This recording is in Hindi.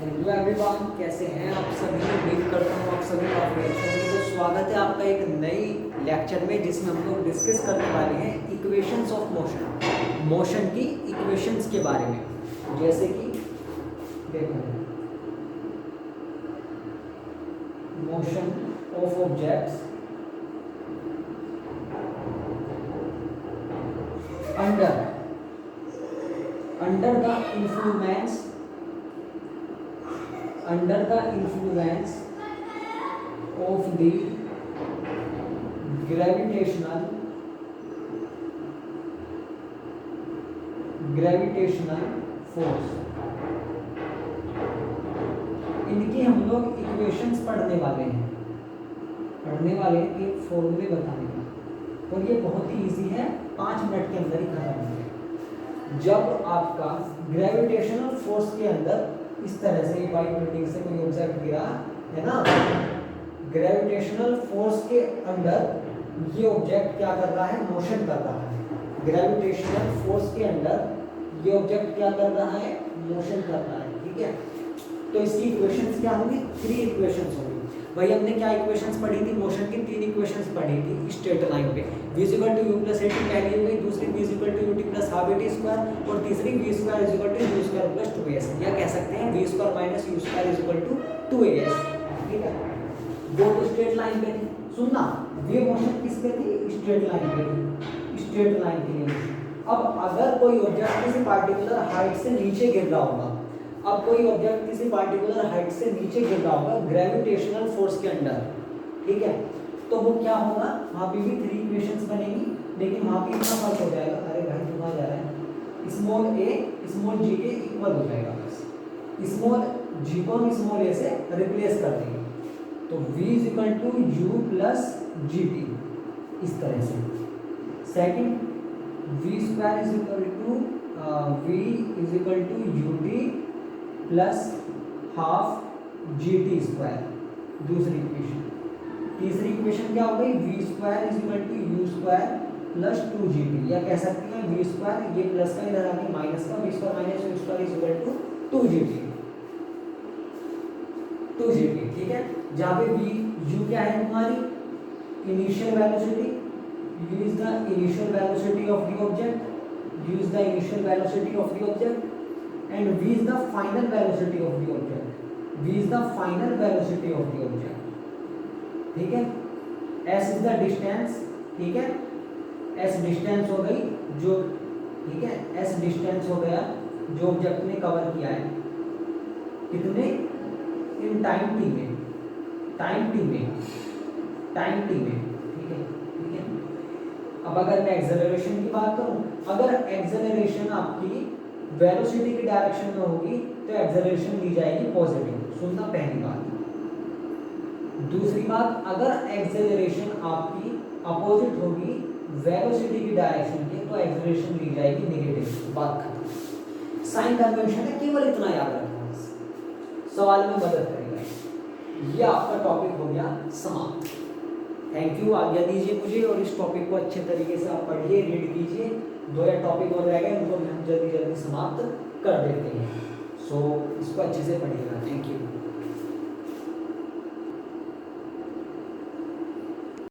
हेलो एवरीवन, कैसे हैं आप सभी। उम्मीद करता हूँ आप सभी काफ़ी अच्छे होंगे। तो स्वागत है आपका एक नई लेक्चर में, जिसमें हम लोग डिस्कस करने वाले हैं इक्वेशंस ऑफ मोशन, मोशन की इक्वेशंस के बारे में। जैसे कि देखो, motion of objects under the influence of the gravitational force। इनकी हम लोग इक्वेशंस पढ़ने वाले हैं कि फॉर्मूले बताने का। और ये बहुत ही इजी है, 5 मिनट के अंदर ही खत्म होंगे। जब आपका ग्रेविटेशनल फोर्स के अंदर इस तरह से वाइट बिल्डिंग से कोई ऑब्जेक्ट गिरा है ना, ग्रेविटेशनल फोर्स के अंदर ये ऑब्जेक्ट क्या कर रहा है, मोशन कर रहा है। ग्रेविटेशनल फोर्स के अंदर ये ऑब्जेक्ट क्या कर रहा है, मोशन कर रहा है। ठीक है, तो इसकी इक्वेशंस क्या होंगी, 3 इक्वेशंस होंगी। भाई हमने क्या इक्वेशंस पढ़ी थी, मोशन की 3 इक्वेशंस पढ़ी थी स्ट्रेट लाइन पे। v = u + at पहली हो गई, दूसरी v = ut + ½ और तीसरी v² = u² + 2as। या कह सकते हैं v² - u² = 2as। ठीक है, वो तो स्ट्रेट लाइन पे थी। सुनना, वे मोशन किस पे थी, स्ट्रेट लाइन पे थी, स्ट्रेट लाइन के लिए। अब अगर कोई ऑब्जेक्ट किसी पार्टिकुलर हाइट से नीचे गिर रहा होगा, ग्रेविटेशनल फोर्स के अंडर, ठीक है, तो वो क्या होगा, वहां पे भी 3 इक्वेशंस बनेंगी, लेकिन वहां पे इतना फर्क हो जाएगा। अरे भाई कहाँ जा रहा है, स्मॉल a स्मॉल g के इक्वल हो जाएगा। बस स्मॉल g को हम स्मॉल a से रिप्लेस कर देंगे, तो v = u + gt इस तरह से। सेकंड, v² = ut + ½ gt², दूसरी इक्वेशन। तीसरी इक्वेशन क्या हो गई, v² = u² + 2gt। या कह सकते हैं v², ये प्लस का इधर आके माइनस का, v² - u² = 2gt। ठीक है, जहाँ पे u क्या है हमारी initial velocity, u is the initial velocity of the object, and v is the final velocity of the object। ठीक है, s is the distance। ठीक है, s डिस्टेंस हो गई जो, ठीक है, s डिस्टेंस हो गया जो ऑब्जेक्ट ने कवर किया है, कितने, इन टाइम t में। ठीक है। अब अगर मैं एक्सेलरेशन की बात करूं, अगर एक्सेलरेशन आपकी वेलोसिटी की डायरेक्शन में होगी तो एक्सेलरेशन दी जाएगी पॉजिटिव। सुनना, पहली बात। दूसरी बात, अगर एक्सेलरेशन आपकी अपोजिट होगी वेलोसिटी की डायरेक्शन के, तो एक्सेलरेशन दी जाएगी नेगेटिव। बात खत्म। साइन कन्वेंशन है, केवल इतना याद रखना, सवाल में मदद करेगा। ये आपका टॉपिक हो गया समाप्त। थैंक यू, आज्ञा दीजिए मुझे, और इस टॉपिक को अच्छे तरीके से आप पढ़िए, रीड कीजिए। 2 या टॉपिक और रह गए, उनको हम जल्दी समाप्त कर देते हैं। सो इसको अच्छे से पढ़िएगा। Thank you.